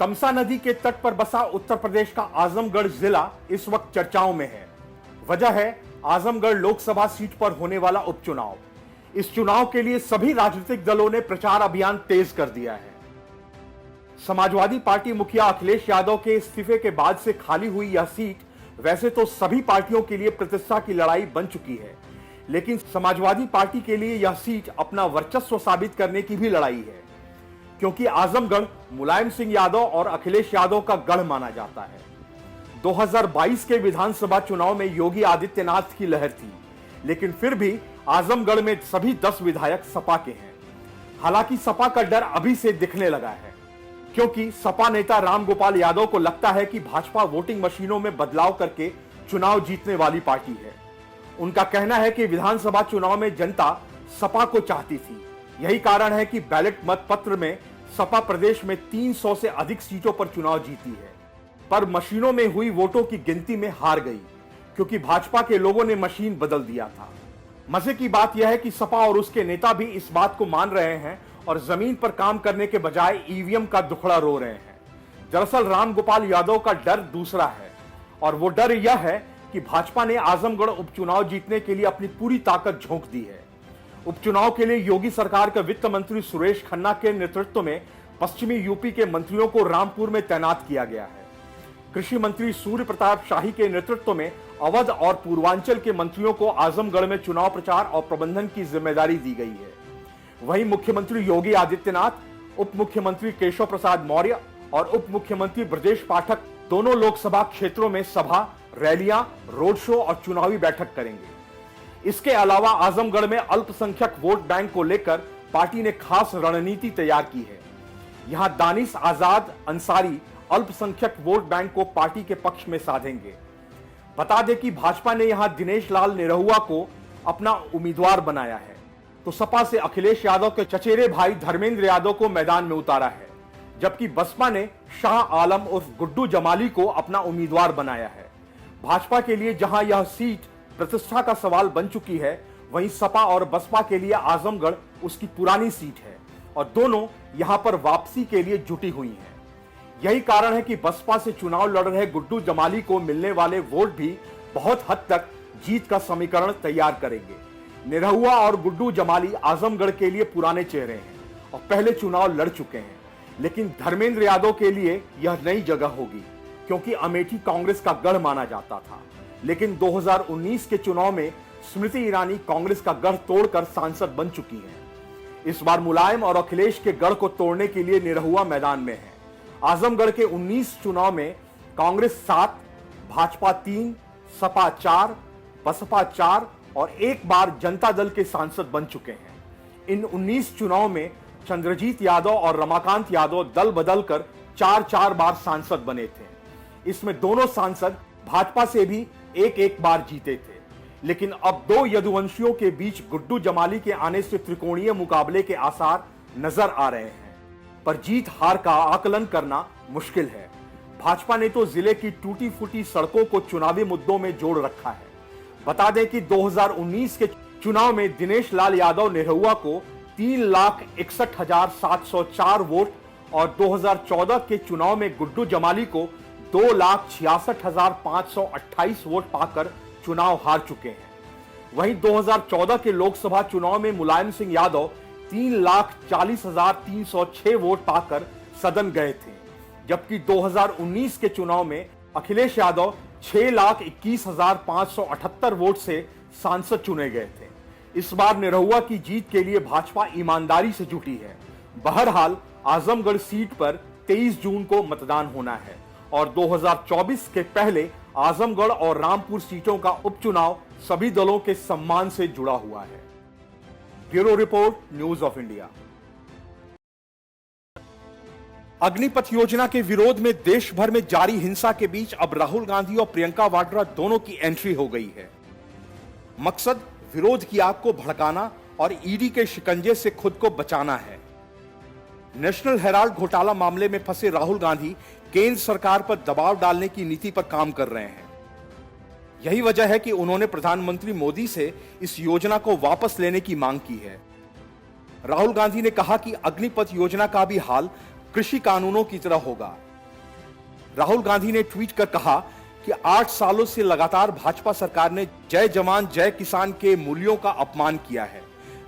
तमसा नदी के तट पर बसा उत्तर प्रदेश का आजमगढ़ जिला इस वक्त चर्चाओं में है। वजह है आजमगढ़ लोकसभा सीट पर होने वाला उपचुनाव। इस चुनाव के लिए सभी राजनीतिक दलों ने प्रचार अभियान तेज कर दिया है। समाजवादी पार्टी मुखिया अखिलेश यादव के इस्तीफे के बाद से खाली हुई यह सीट वैसे तो सभी पार्टियों के लिए प्रतिष्ठा की लड़ाई बन चुकी है, लेकिन समाजवादी पार्टी के लिए यह सीट अपना वर्चस्व साबित करने की भी लड़ाई है, क्योंकि आजमगढ़ मुलायम सिंह यादव और अखिलेश यादव का गढ़ माना जाता है। 2022 के विधानसभा चुनाव में योगी आदित्यनाथ की लहर थी, लेकिन फिर भी आजमगढ़ में सभी 10 विधायक सपा के हैं। हालांकि सपा का डर अभी से दिखने लगा है, क्योंकि सपा नेता रामगोपाल यादव को लगता है कि भाजपा वोटिंग मशीनों में बदलाव करके चुनाव जीतने वाली पार्टी है। उनका कहना है कि विधानसभा चुनाव में जनता सपा को चाहती थी। यही कारण है कि बैलेट मत पत्र में सपा प्रदेश में 300 से अधिक सीटों पर चुनाव जीती है, पर मशीनों में हुई वोटों की गिनती में हार गई, क्योंकि भाजपा के लोगों ने मशीन बदल दिया था। मजे की बात यह है कि सपा और उसके नेता भी इस बात को मान रहे हैं और जमीन पर काम करने के बजाय ईवीएम का दुखड़ा रो रहे हैं। दरअसल रामगोपाल यादव का डर दूसरा है, और वो डर यह है कि भाजपा ने आजमगढ़ उपचुनाव जीतने के लिए अपनी पूरी ताकत झोंक दी है। उपचुनाव के लिए योगी सरकार के वित्त मंत्री सुरेश खन्ना के नेतृत्व में पश्चिमी यूपी के मंत्रियों को रामपुर में तैनात किया गया है। कृषि मंत्री सूर्य प्रताप शाही के नेतृत्व में अवध और पूर्वांचल के मंत्रियों को आजमगढ़ में चुनाव प्रचार और प्रबंधन की जिम्मेदारी दी गई है। वहीं मुख्यमंत्री योगी आदित्यनाथ, उप मुख्यमंत्री केशव प्रसाद मौर्य और उप मुख्यमंत्री ब्रजेश पाठक दोनों लोकसभा क्षेत्रों में सभा, रैलियां, रोड शो और चुनावी बैठक करेंगे। इसके अलावा आजमगढ़ में अल्पसंख्यक वोट बैंक को लेकर पार्टी ने खास रणनीति तैयार की है। यहां दानिश आजाद अंसारी अल्पसंख्यक वोट बैंक को पार्टी के पक्ष में साधेंगे। बता दें कि भाजपा ने यहां दिनेश लाल निरहुआ को अपना उम्मीदवार बनाया है, तो सपा से अखिलेश यादव के चचेरे भाई धर्मेंद्र यादव को मैदान में उतारा है, जबकि बसपा ने शाह आलम उर्फ गुड्डू जमाली को अपना उम्मीदवार बनाया है। भाजपा के लिए जहां यह सीट प्रतिष्ठा का सवाल बन चुकी है, वहीं सपा और बसपा के लिए आजमगढ़ उसकी पुरानी सीट है और दोनों यहां पर वापसी के लिए जुटी हुई हैं। यही कारण है कि बसपा से चुनाव लड़ रहे गुड्डू जमाली को मिलने वाले वोट भी बहुत हद तक जीत का समीकरण तैयार करेंगे। निरहुआ और गुड्डू जमाली आजमगढ़ के लिए पुराने चेहरे हैं और पहले चुनाव लड़ चुके हैं, लेकिन धर्मेंद्र यादव के लिए यह नई जगह होगी, क्योंकि अमेठी कांग्रेस का गढ़ माना जाता था। लेकिन 2019 के चुनाव में स्मृति ईरानी कांग्रेस का गढ़ तोड़कर सांसद बन चुकी हैं। इस बार मुलायम और अखिलेश के गढ़ को तोड़ने के लिए निरहुआ मैदान में है। आजमगढ़ के 19 चुनाव में कांग्रेस 7, भाजपा 3, सपा 4, बसपा 4 और एक बार जनता दल के सांसद बन चुके हैं। इन 19 चुनाव में चंद्रजीत यादव और रमाकांत यादव दल बदल कर 4-4 बार सांसद बने थे। इसमें दोनों सांसद भाजपा से भी एक बार जीते थे, लेकिन अब दो यदुवंशियों के बीच गुड्डू जमाली के आने से त्रिकोणीय मुकाबले के आसार नजर आ रहे हैं, पर जीत हार का आकलन करना मुश्किल है। भाजपा ने तो जिले की टूटी फूटी सड़कों को चुनावी मुद्दों में जोड़ रखा है। बता दें कि 2019 के चुनाव में दिनेश लाल यादव निरहुआ को 3,61,704 वोट और 2014 के चुनाव में गुड्डू जमाली को 2,66,528 वोट पाकर चुनाव हार चुके हैं। वहीं 2014 के लोकसभा चुनाव में मुलायम सिंह यादव 3,40,306 वोट पाकर सदन गए थे, जबकि 2019 के चुनाव में अखिलेश यादव 6,21,578 वोट से सांसद चुने गए थे। इस बार निरहुआ की जीत के लिए भाजपा ईमानदारी से जुटी है। बहरहाल आजमगढ़ सीट पर 23 जून को मतदान होना है और 2024 के पहले आजमगढ़ और रामपुर सीटों का उपचुनाव सभी दलों के सम्मान से जुड़ा हुआ है। Bureau report, news of India. Agnipath योजना के विरोध में देश भर में जारी हिंसा के बीच अब राहुल गांधी और प्रियंका वाड्रा दोनों की एंट्री हो गई है। मकसद विरोध की आग को भड़काना और ईडी के शिकंजे से खुद को बचाना है। नेशनल हेराल्ड घोटाला मामले में फंसे राहुल गांधी केंद्र सरकार पर दबाव डालने की नीति पर काम कर रहे हैं। यही वजह है कि उन्होंने प्रधानमंत्री मोदी से इस योजना को वापस लेने की मांग की है। राहुल गांधी ने कहा कि अग्निपथ योजना का भी हाल कृषि कानूनों की तरह होगा, राहुल गांधी ने ट्वीट कर कहा कि 8 सालों से लगातार भाजपा सरकार ने जय जवान जय किसान के मूल्यों का अपमान किया है।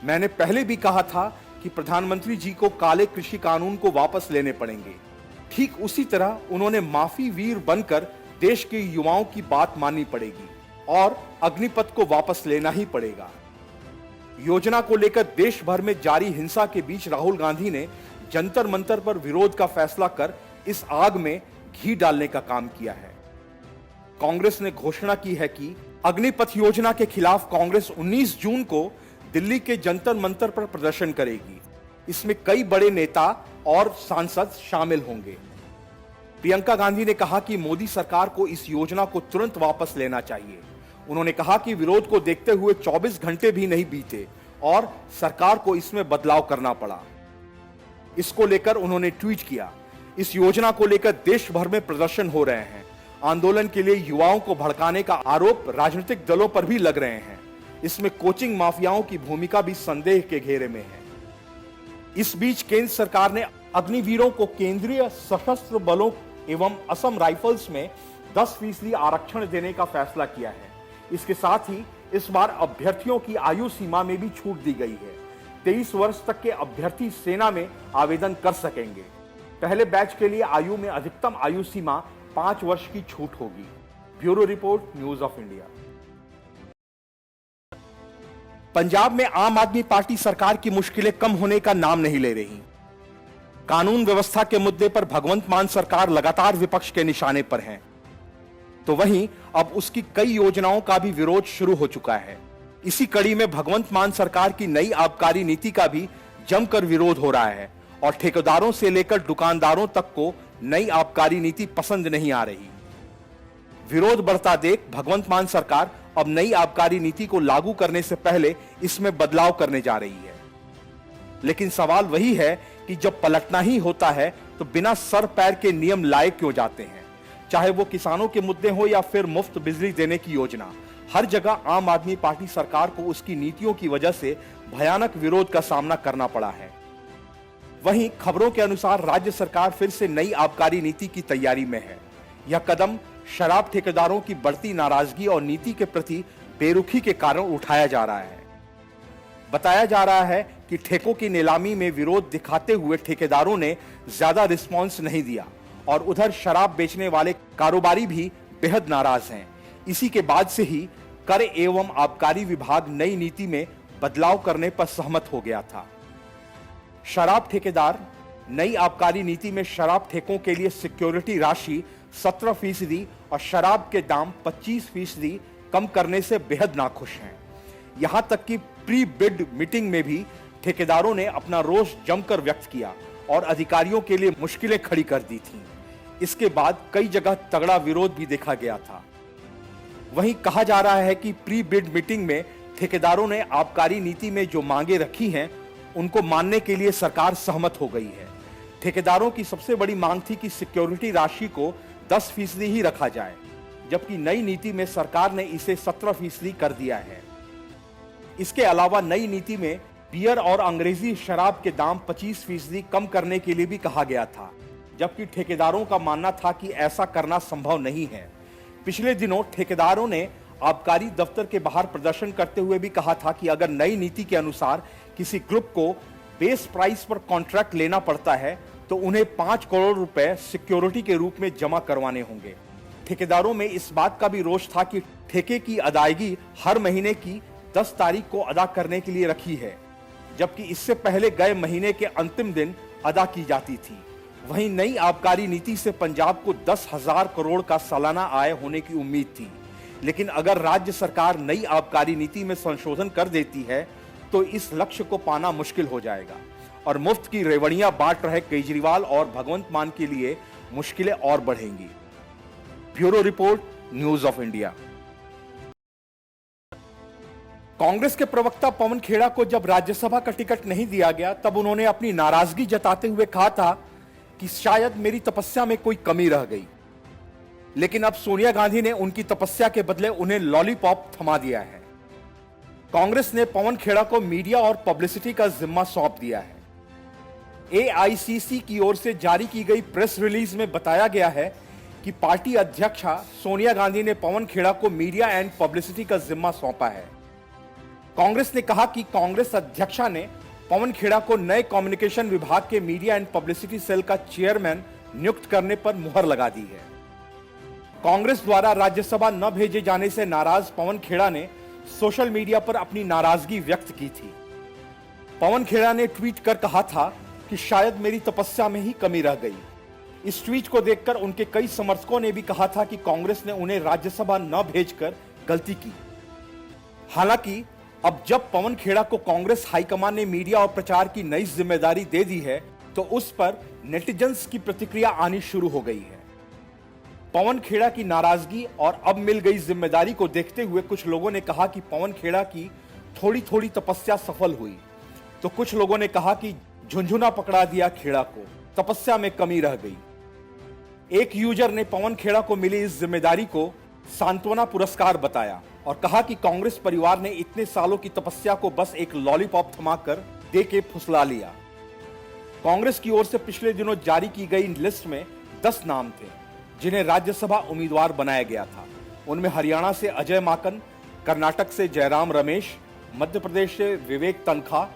मैंने पहले भी कहा था कि प्रधानमंत्री जी को काले कृषि कानून को वापस लेने पड़ेंगे। ठीक उसी तरह उन्होंने माफी वीर बनकर देश के युवाओं की बात माननी पड़ेगी और अग्निपथ को वापस लेना ही पड़ेगा। योजना को लेकर देश भर में जारी हिंसा के बीच राहुल गांधी ने जंतर मंतर पर विरोध का फैसला कर इस आग में घी डालने का काम किया है। कांग्रेस ने घोषणा की है कि अग्निपथ योजना के खिलाफ कांग्रेस 19 जून को दिल्ली के जंतर मंतर पर प्रदर्शन करेगी। इसमें कई बड़े नेता और सांसद शामिल होंगे। प्रियंका गांधी ने कहा कि मोदी सरकार को इस योजना को तुरंत वापस लेना चाहिए। उन्होंने कहा कि विरोध को देखते हुए 24 घंटे भी नहीं बीते और सरकार को इसमें बदलाव करना पड़ा। इसको लेकर उन्होंने ट्वीट किया, इस योजना को लेकर देश भर में प्रदर्शन हो रहे हैं। आंदोलन के लिए युवाओं को भड़काने का आरोप राजनीतिक दलों पर भी लग रहे हैं। इसमें कोचिंग माफियाओं की भूमिका भी संदेह के घेरे में है। इस बीच केंद्र सरकार ने अग्निवीरों को केंद्रीय सशस्त्र बलों एवं असम राइफल्स में 10% आरक्षण देने का फैसला किया है। इसके साथ ही इस बार अभ्यर्थियों की आयु सीमा में भी छूट दी गई है। 23 वर्ष तक के अभ्यर्थी सेना में आवेदन कर सकेंगे। पहले बैच के लिए आयु में अधिकतम आयु सीमा 5 वर्ष की छूट होगी। Bureau report, news of India. Punjab में आम आदमी पार्टी सरकार की मुश्किलें कम होने का नाम नहीं ले रही। कानून व्यवस्था के मुद्दे पर भगवंत मान सरकार लगातार विपक्ष के निशाने पर है, तो वहीं अब उसकी कई योजनाओं का भी विरोध शुरू हो चुका है। इसी कड़ी में भगवंत मान सरकार की नई आबकारी नीति का भी जमकर विरोध हो रहा है और ठेकेदारों से लेकर दुकानदारों तक को नई आबकारी नीति पसंद नहीं आ रही। विरोध बढ़ता देख भगवंत मान सरकार अब नई आबकारी नीति को लागू करने से पहले इसमें बदलाव करने जा रही है। लेकिन सवाल वही है कि जब पलटना ही होता है तो बिना सर पैर के नियम लाए क्यों जाते हैं? चाहे वो किसानों के मुद्दे हो या फिर मुफ्त बिजली देने की योजना, हर जगह आम आदमी पार्टी सरकार को उसकी नीतियों की वजह से भयानक विरोध का सामना करना पड़ा है। वहीं खबरों के अनुसार राज्य सरकार फिर से नई आबकारी नीति की तैयारी में है। यह कदम शराब ठेकेदारों की बढ़ती नाराजगी और नीति के प्रति बेरुखी के कारण उठाया जा रहा है। बताया जा रहा है कि ठेकों की नीलामी में विरोध दिखाते हुए ठेकेदारों ने ज्यादा रिस्पांस नहीं दिया और उधर शराब बेचने वाले कारोबारी भी बेहद नाराज हैं। इसी के बाद से ही कर एवं आबकारी विभाग नई नीति में बदलाव करने पर सहमत हो गया था। शराब ठेकेदार नई आबकारी नीति में शराब ठेकों के लिए सिक्योरिटी राशि 17% और शराब के दाम 25% कम करने से बेहद नाखुश हैं। यहां तक कि प्री बिड मीटिंग में भी ठेकेदारों ने अपना रोष जमकर व्यक्त किया और अधिकारियों के लिए मुश्किलें खड़ी कर दी थीं। इसके बाद कई जगह तगड़ा विरोध भी देखा गया था। वहीं कहा जा रहा है कि प्री बिड मीटिंग में ठेकेदारों ने आबकारी नीति में जो मांगे रखी हैं उनको मानने के लिए सरकार सहमत हो गई है। ठेकेदारों की सबसे बड़ी मांग थी कि सिक्योरिटी राशि को 10% ही रखा जाए, जबकि नई नीति में सरकार ने इसे 17% कर दिया है। इसके अलावा नई नीति में बियर और अंग्रेजी शराब के दाम 25% कम करने के लिए भी कहा गया था, जबकि ठेकेदारों का मानना था कि ऐसा करना संभव नहीं है। पिछले दिनों ठेकेदारों ने आबकारी दफ्तर के बाहर प्रदर्शन करते हुए भी कहा था कि अगर नई नीति के अनुसार किसी ग्रुप को बेस प्राइस पर कॉन्ट्रैक्ट लेना पड़ता है तो उन्हें 5 करोड़ रुपए सिक्योरिटी के रूप में जमा करवाने होंगे। ठेकेदारों में इस बात का भी रोष था कि ठेके की अदायगी हर महीने की 10 तारीख को अदा करने के लिए रखी है, जबकि इससे पहले गए महीने के अंतिम दिन अदा की जाती थी। वहीं नई आबकारी नीति से पंजाब को 10,000 करोड़ का सालाना आय होने की उम्मीद थी, लेकिन अगर राज्य सरकार नई आबकारी नीति में संशोधन कर देती है तो इस लक्ष्य को पाना मुश्किल हो जाएगा और मुफ्त की रेवड़ियां बांट रहे केजरीवाल और भगवंत मान के लिए मुश्किलें और बढ़ेंगी। Bureau report, news of India. Congress के प्रवक्ता पवन खेड़ा को जब राज्यसभा का टिकट नहीं दिया गया तब उन्होंने अपनी नाराजगी जताते हुए कहा था कि शायद मेरी तपस्या में कोई कमी रह गई। लेकिन अब सोनिया गांधी ने उनकी तपस्या के बदले उन्हें लॉलीपॉप थमा दिया है। कांग्रेस ने पवन खेड़ा को मीडिया और पब्लिसिटी का जिम्मा सौंप दिया है। एआईसीसी की ओर से जारी की गई प्रेस रिलीज में बताया गया है कि पार्टी अध्यक्षा सोनिया गांधी ने पवन खेड़ा को मीडिया एंड पब्लिसिटी का जिम्मा सौंपा है। कांग्रेस ने कहा कि कांग्रेस अध्यक्षा ने पवन खेड़ा को नए कम्युनिकेशन विभाग के मीडिया एंड पब्लिसिटी सेल का चेयरमैन नियुक्त करने पर मुहर लगा दी है। कांग्रेस द्वारा राज्यसभा न भेजे जाने से नाराज पवन खेड़ा ने सोशल मीडिया पर अपनी नाराजगी व्यक्त की थी। पवन खेड़ा ने ट्वीट कर कहा था कि शायद मेरी तपस्या में ही कमी रह गई। इस ट्वीट को देखकर उनके कई समर्थकों ने भी कहा था कि कांग्रेस ने उन्हें राज्यसभा न भेजकर गलती की। हालांकि अब जब पवन खेड़ा को कांग्रेस हाईकमान ने मीडिया और प्रचार की नई जिम्मेदारी दे दी है तो उस पर नेटिजन्स की प्रतिक्रिया आनी शुरू हो गई है। पवन खेड़ा की नाराजगी और अब मिल गई जिम्मेदारी को देखते हुए कुछ लोगों ने कहा कि पवन खेड़ा की थोड़ी थोड़ी तपस्या सफल हुई, तो कुछ लोगों ने कहा कि झुंझुना पकड़ा दिया खेड़ा को, तपस्या में कमी रह गई। एक यूजर ने पवन खेड़ा को मिली इस जिम्मेदारी को सांत्वना पुरस्कार बताया और कहा कि कांग्रेस परिवार ने इतने सालों की तपस्या को बस एक लॉलीपॉप थमाकर दे के फुसला लिया। कांग्रेस की ओर से पिछले दिनों जारी की गई लिस्ट में 10 नाम थे जिन्हें राज्यसभा उम्मीदवार बनाया गया था। उनमें हरियाणा से अजय माकन, कर्नाटक से जयराम रमेश, मध्य प्रदेश से विवेक तनखा,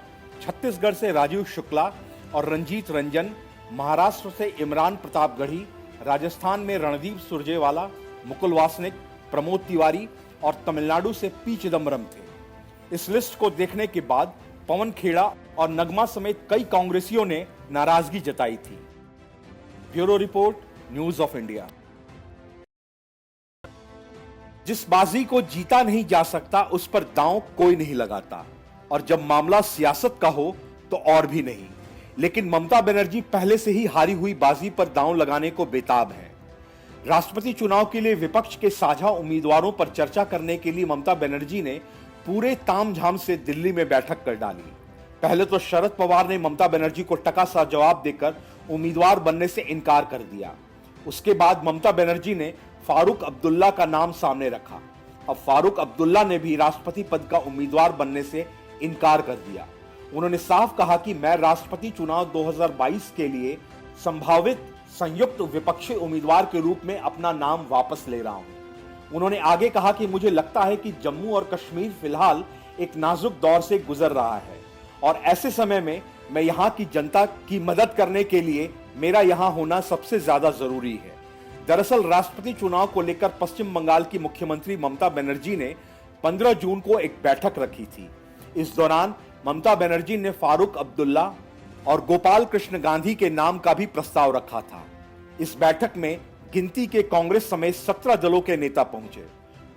छत्तीसगढ़ से राजीव शुक्ला और रंजीत रंजन, महाराष्ट्र से इमरान प्रतापगढ़ी, राजस्थान में रणदीप सुरजेवाला, मुकुल वासनिक, प्रमोद तिवारी और तमिलनाडु से पी चिदम्बरम थे। इस लिस्ट को देखने के बाद पवन खेड़ा और नगमा समेत कई कांग्रेसियों ने नाराजगी जताई थी। Bureau report, news of India. जिस बाजी को जीता नहीं जा सकता उस पर दांव कोई नहीं लगाता, और जब मामला सियासत का हो तो और भी नहीं। लेकिन ममता बनर्जी पहले से ही हारी हुई बाजी पर दांव लगाने को बेताब है। राष्ट्रपति चुनाव के लिए विपक्ष के साझा उम्मीदवारों पर चर्चा करने के लिए ममता बनर्जी ने पूरे तामझाम से दिल्ली में बैठक कर डाली। पहले तो शरद पवार ने ममता बनर्जी को टका सा जवाब देकर उम्मीदवार बनने से इनकार कर दिया। उसके बाद ममता बनर्जी ने फारूक अब्दुल्ला का नाम सामने रखा। अब फारूक अब्दुल्ला ने भी राष्ट्रपति पद का उम्मीदवार बनने से इनकार कर दिया। उन्होंने साफ कहा कि मैं राष्ट्रपति चुनाव 2022 के लिए संभावित संयुक्त विपक्षी उम्मीदवार के रूप में अपना नाम वापस ले रहा हूं। उन्होंने आगे कहा कि मुझे लगता है कि जम्मू और कश्मीर फिलहाल एक नाजुक दौर से गुजर रहा है और ऐसे समय में मैं यहां की जनता की मदद करने के लिए मेरा यहां होना सबसे ज्यादा जरूरी है। दरअसल राष्ट्रपति चुनाव को लेकर पश्चिम बंगाल की मुख्यमंत्री ममता बनर्जी ने 15 जून को एक बैठक रखी थी। इस दौरान ममता बनर्जी ने फारूक अब्दुल्ला और गोपाल कृष्ण गांधी के नाम का भी प्रस्ताव रखा था। इस बैठक में गिनती के कांग्रेस समेत 17 दलों के नेता पहुंचे।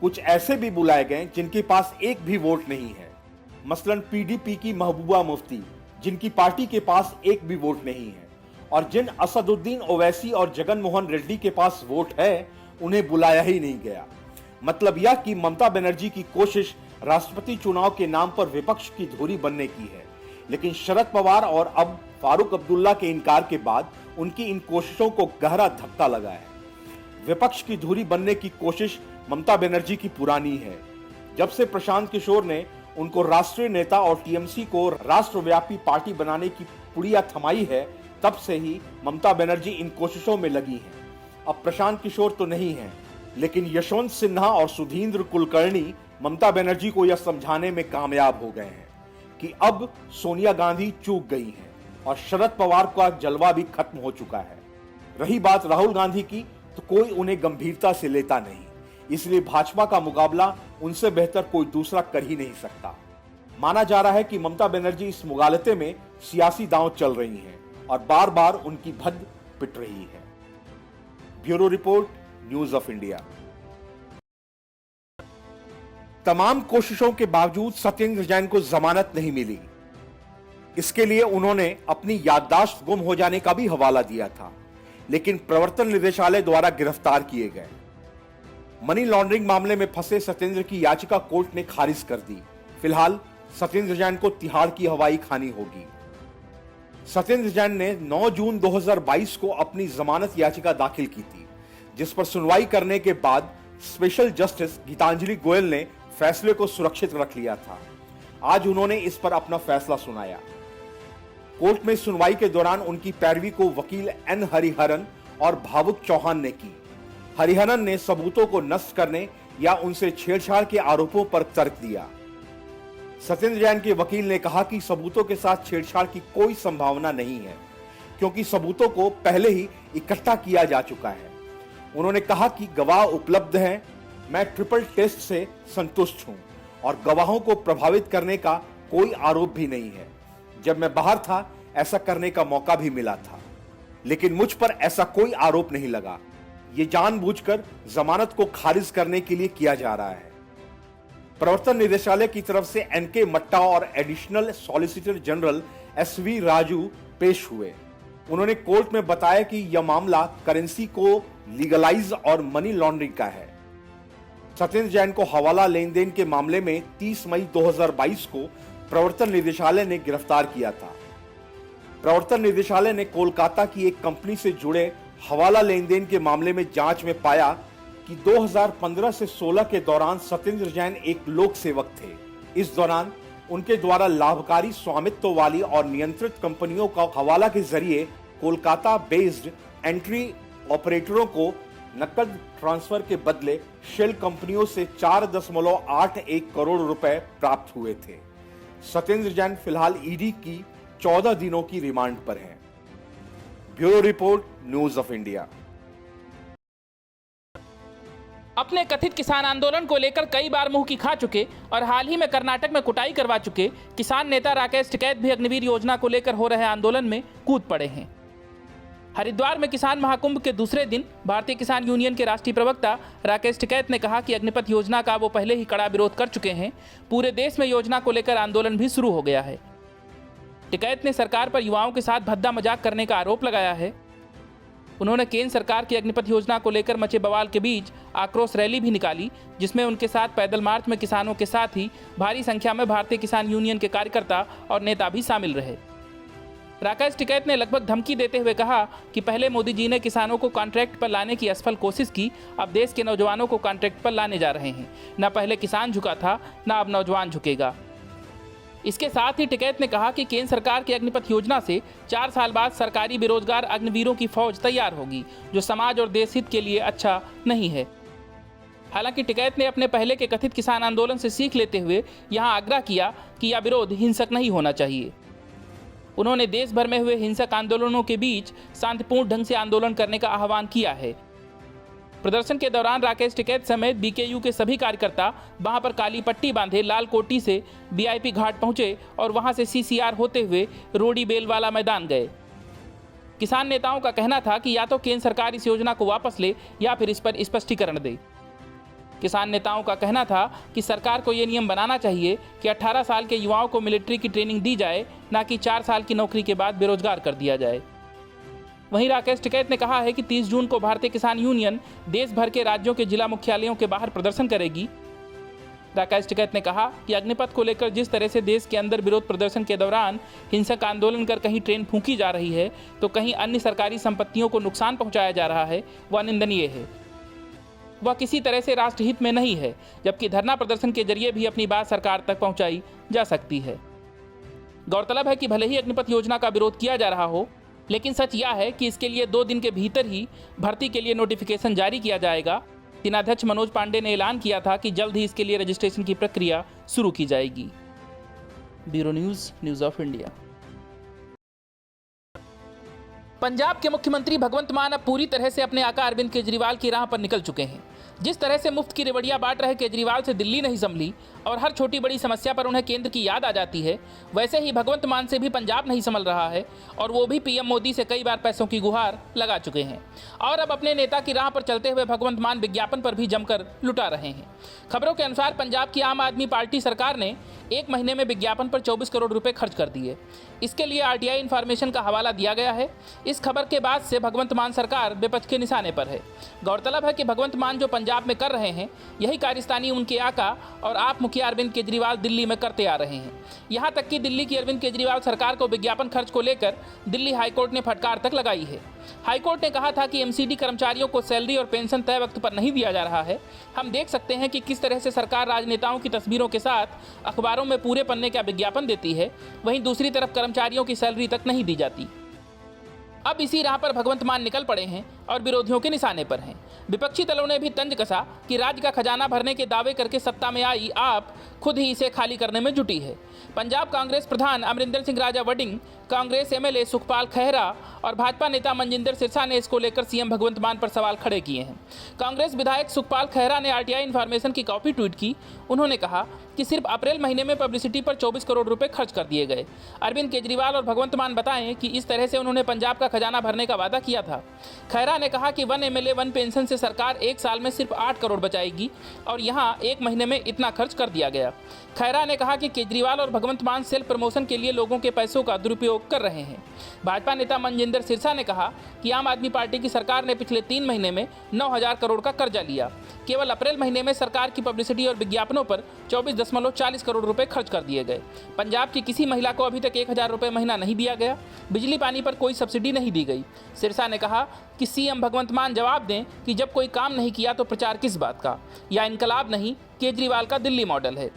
कुछ ऐसे भी बुलाए गए जिनके पास एक भी वोट नहीं है, मसलन पीडीपी की महबूबा मुफ्ती, जिनकी पार्टी के पास एक भी वोट नहीं है, और जिन असदुद्दीन ओवैसी और जगन मोहन रेड्डी के पास वोट है उन्हें बुलाया ही नहीं गया। मतलब यह कि ममता बनर्जी की कोशिश राष्ट्रपति चुनाव के नाम पर विपक्ष की धुरी बनने की है, लेकिन शरद पवार और अब फारूक अब्दुल्ला के इनकार के बाद उनकी इन कोशिशों को गहरा धक्का लगा है। विपक्ष की धुरी बनने की कोशिश ममता बनर्जी की पुरानी है। जब से प्रशांत किशोर ने उनको राष्ट्रीय नेता और टीएमसी को राष्ट्रव्यापी पार्टी बनाने की पुड़िया थमाई है, तब से ही ममता बनर्जी इन कोशिशों में लगी हैं। अब प्रशांत किशोर तो नहीं है, लेकिन यशवंत सिन्हा और सुधींद्र कुलकर्णी ममता बनर्जी को यह समझाने में कामयाब हो गए हैं कि अब सोनिया गांधी चूक गई हैं और शरद पवार का जलवा भी खत्म हो चुका है। रही बात राहुल गांधी की, तो कोई उन्हें गंभीरता से लेता नहीं, इसलिए भाजपा का मुकाबला उनसे बेहतर कोई दूसरा कर ही नहीं सकता। माना जा रहा है कि ममता बनर्जी इस मुगालते में सियासी दांव चल रही हैं और बार बार उनकी भद्द पिट रही है। Bureau report, news of India. तमाम कोशिशों के बावजूद सत्येंद्र जैन को जमानत नहीं मिली। इसके लिए उन्होंने अपनी याददाश्त गुम हो जाने का भी हवाला दिया था, लेकिन प्रवर्तन निदेशालय द्वारा गिरफ्तार किए गए। मनी लॉन्ड्रिंग मामले में फंसे सत्येंद्र की याचिका कोर्ट ने खारिज कर दी। फिलहाल सत्येंद्र जैन को तिहाड़ की हवाई खानी होगी। सत्येंद्र जैन ने 9 जून 2022 को अपनी जमानत याचिका दाखिल की थी, जिस पर सुनवाई करने के बाद स्पेशल जस्टिस गीतांजलि गोयल ने फैसले को सुरक्षित रख लिया था। आज उन्होंने इस पर अपना फैसला सुनाया। कोर्ट में सुनवाई के दौरान उनकी पैरवी को वकील एन हरिहरन और भावुक चौहान ने की। हरिहरन ने सबूतों को नष्ट करने या उनसे छेड़छाड़ के आरोपों पर तर्क दिया। सत्येंद्र जैन के वकील ने कहा कि सबूतों के साथ छेड़छाड़ की कोई संभावना नहीं है, क्योंकि सबूतों को पहले ही इकट्ठा किया जा चुका है। उन्होंने कहा कि गवाह उपलब्ध हैं, मैं ट्रिपल टेस्ट से संतुष्ट हूं और गवाहों को प्रभावित करने का कोई आरोप भी नहीं है। जब मैं बाहर था ऐसा करने का मौका भी मिला था, लेकिन मुझ पर ऐसा कोई आरोप नहीं लगा। ये जानबूझकर जमानत को खारिज करने के लिए किया जा रहा है। प्रवर्तन निदेशालय की तरफ से एनके मट्टा और additional solicitor general SV Raju पेश हुए। उन्होंने कोर्ट में बताया कि यह मामला करेंसी को लीगलाइज और मनी लॉन्ड्रिंग का है। सत्येंद्र जैन को हवाला लेन देन के मामले में 30 मई 2022 को प्रवर्तन निदेशालय ने गिरफ्तार किया था। प्रवर्तन निदेशालय ने कोलकाता की एक कंपनी से जुड़े हवाला लेन देन के मामले में जांच में पाया कि 2015 से 16 के दौरान सत्येंद्र जैन एक लोक सेवक थे। इस दौरान उनके द्वारा लाभकारी स्वामित्व वाली और नियंत्रित कंपनियों का हवाला के जरिए कोलकाता बेस्ड एंट्री ऑपरेटरों को नकद ट्रांसफर के बदले शेल कंपनियों से 4.81 करोड़ रुपए प्राप्त हुए थे। सत्येंद्र जैन फिलहाल ईडी की 14 दिनों की रिमांड पर हैं। Bureau report, news of India. अपने कथित किसान आंदोलन को लेकर कई बार मुंह की खा चुके और हाल ही में कर्नाटक में कुटाई करवा चुके किसान नेता राकेश टिकैत भी अग्निवीर योजना को लेकर हो रहे आंदोलन में कूद पड़े हैं। हरिद्वार में किसान महाकुंभ के दूसरे दिन भारतीय किसान यूनियन के राष्ट्रीय प्रवक्ता राकेश टिकैत ने कहा कि अग्निपथ योजना का वो पहले ही कड़ा विरोध कर चुके हैं। पूरे देश में योजना को लेकर आंदोलन भी शुरू हो गया है। टिकैत ने सरकार पर युवाओं के साथ भद्दा मजाक करने का आरोप लगाया है। उन्होंने केंद्र सरकार की अग्निपथ योजना को लेकर मचे बवाल के बीच आक्रोश रैली भी निकाली, जिसमें उनके साथ पैदल मार्च में किसानों के साथ ही भारी संख्या में भारतीय किसान यूनियन के कार्यकर्ता और नेता भी शामिल रहे। राकेश टिकैत ने लगभग धमकी देते हुए कहा कि पहले मोदी जी ने किसानों को कॉन्ट्रैक्ट पर लाने की असफल कोशिश की, अब देश के नौजवानों को कॉन्ट्रैक्ट पर लाने जा रहे हैं। न पहले किसान झुका था, न अब नौजवान झुकेगा। इसके साथ ही टिकैत ने कहा कि केंद्र सरकार की अग्निपथ योजना से 4 साल बाद सरकारी बेरोजगार अग्निवीरों की फौज तैयार होगी, जो समाज और देश हित के लिए अच्छा नहीं है। हालांकि टिकैत ने अपने पहले के कथित किसान आंदोलन से सीख लेते हुए यहां आग्रह किया कि यह विरोध हिंसक नहीं होना चाहिए। उन्होंने देश भर में हुए हिंसक आंदोलनों के बीच शांतिपूर्ण ढंग से आंदोलन करने का आह्वान किया है। प्रदर्शन के दौरान राकेश टिकैत समेत बीकेयू के सभी कार्यकर्ता वहां पर काली पट्टी बांधे लाल कोटी से वीआईपी घाट पहुंचे और वहां से सीसीआर होते हुए रोडी बेलवाला मैदान गए। किसान नेताओं का कहना था कि या तो केंद्र सरकार इस योजना को वापस ले या फिर इस पर स्पष्टीकरण दे। किसान नेताओं का कहना था कि सरकार को यह नियम बनाना चाहिए कि 18 साल के युवाओं को मिलिट्री की ट्रेनिंग दी जाए, न कि 4 साल की नौकरी के बाद बेरोजगार कर दिया जाए। वहीं राकेश टिकैत ने कहा है कि 30 जून को भारतीय किसान यूनियन देश भर के राज्यों के जिला मुख्यालयों के बाहर प्रदर्शन करेगी। राकेश टिकैत ने कहा कि अग्निपथ को लेकर जिस तरह से देश के अंदर विरोध प्रदर्शन के दौरान हिंसक आंदोलन कर कहीं ट्रेन फूंकी जा रही है तो कहीं अन्य सरकारी संपत्तियों को नुकसान पहुंचाया जा रहा है, वह निंदनीय है। वह किसी तरह से राष्ट्रहित में नहीं है, जबकि धरना प्रदर्शन के जरिए भी अपनी बात सरकार तक पहुंचाई जा सकती है। गौरतलब है कि भले ही अग्निपथ योजना का विरोध किया जा रहा हो, लेकिन सच यह है कि इसके लिए 2 दिन के भीतर ही भर्ती के लिए नोटिफिकेशन जारी किया जाएगा। सेनाध्यक्ष मनोज पांडे ने ऐलान किया था कि जल्द ही इसके लिए रजिस्ट्रेशन की प्रक्रिया शुरू की जाएगी। Bureau news, news of India. Punjab के मुख्यमंत्री भगवंत मान अब पूरी तरह से अपने आका अरविंद केजरीवाल की राह पर निकल चुके हैं। जिस तरह से मुफ्त की रेवड़ियां बांट रहे केजरीवाल से दिल्ली नहीं संभली और हर छोटी बड़ी समस्या पर उन्हें केंद्र की याद आ जाती है, वैसे ही भगवंत मान से भी पंजाब नहीं संभल रहा है और वो भी पीएम मोदी से कई बार पैसों की गुहार लगा चुके हैं। और अब अपने नेता की राह पर चलते हुए भगवंत मान विज्ञापन पर भी जमकर लुटा रहे हैं। खबरों के अनुसार पंजाब की आम आदमी पार्टी सरकार ने 1 महीने में विज्ञापन पर 24 करोड़ रुपए खर्च कर दिए। इसके लिए आरटीआई इन्फॉर्मेशन का हवाला दिया गया है। इस खबर के बाद से भगवंत मान सरकार विपक्ष के निशाने पर है। गौरतलब है कि भगवंत मान जो पंजाब में कर रहे हैं, यही कारिस्तानी उनके आका और आप मुखिया अरविंद केजरीवाल दिल्ली में करते आ रहे हैं। यहां तक कि दिल्ली की अरविंद केजरीवाल सरकार को विज्ञापन खर्च को लेकर दिल्ली हाईकोर्ट ने फटकार तक लगाई है। हाईकोर्ट ने कहा था कि एमसीडी कर्मचारियों को सैलरी और पेंशन तय वक्त पर नहीं दिया जा रहा है। हम देख सकते हैं कि किस तरह से सरकार राजनेताओं की तस्वीरों के साथ अखबारों में पूरे पन्ने का विज्ञापन देती है, वहीं दूसरी तरफ कर्मचारियों की सैलरी तक नहीं दी जाती। अब इसी राह पर भगवंत मान निकल पड़े हैं और विरोधियों के निशाने पर हैं। विपक्षी दलों ने भी तंज कसा कि राज्य का खजाना भरने के दावे करके सत्ता में आई आप खुद ही इसे खाली करने में जुटी है। पंजाब कांग्रेस प्रधान अमरिंदर सिंह राजा वडिंग, कांग्रेस एमएलए सुखपाल खैहरा और भाजपा नेता मनजिंदर सिरसा ने इसको लेकर सीएम भगवंत मान पर सवाल खड़े किए हैं। कांग्रेस विधायक सुखपाल खैहरा ने आरटीआई इन्फॉर्मेशन की कॉपी ट्वीट की। उन्होंने कहा कि सिर्फ अप्रैल महीने में पब्लिसिटी पर 24 करोड़ रुपए खर्च कर दिए गए। अरविंद केजरीवाल और भगवंत मान बताएं कि इस तरह से उन्होंने पंजाब का खजाना भरने का वादा किया था। खैहरा ने कहा कि 1 एमएलए 1 पेंशन से सरकार एक साल में सिर्फ 8 करोड़ बचाएगी और यहाँ एक महीने में इतना खर्च कर दिया गया। खैहरा ने कहा कि केजरीवाल और भगवंत मान सेल्फ प्रमोशन के लिए लोगों के पैसों का दुरुपयोग कर रहे हैं। भाजपा नेता मनजिंदर सिरसा ने कहा कि आम आदमी पार्टी की सरकार ने पिछले 3 महीने में 9,000 करोड़ का कर्जा लिया। केवल अप्रैल महीने में सरकार की पब्लिसिटी और विज्ञापनों पर 24.40 करोड़ रुपए खर्च कर दिए गए। पंजाब की किसी महिला को अभी तक 1,000 रुपए महीना नहीं दिया गया। बिजली पानी पर कोई सब्सिडी नहीं दी गई। सिरसा ने कहा कि सीएम भगवंत मान जवाब दें कि जब कोई काम नहीं किया तो प्रचार किस बात का, या इनकलाब नहीं केजरीवाल का दिल्ली मॉडल है।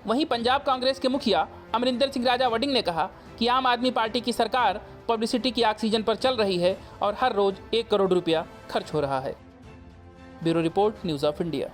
वहीं पंजाब कांग्रेस के मुखिया अमरिंदर सिंह राजा वडिंग ने कहा कि आम आदमी पार्टी की सरकार पब्लिसिटी की ऑक्सीजन पर चल रही है और हर रोज 1 करोड़ रुपया खर्च हो रहा है। Bureau report, news of India.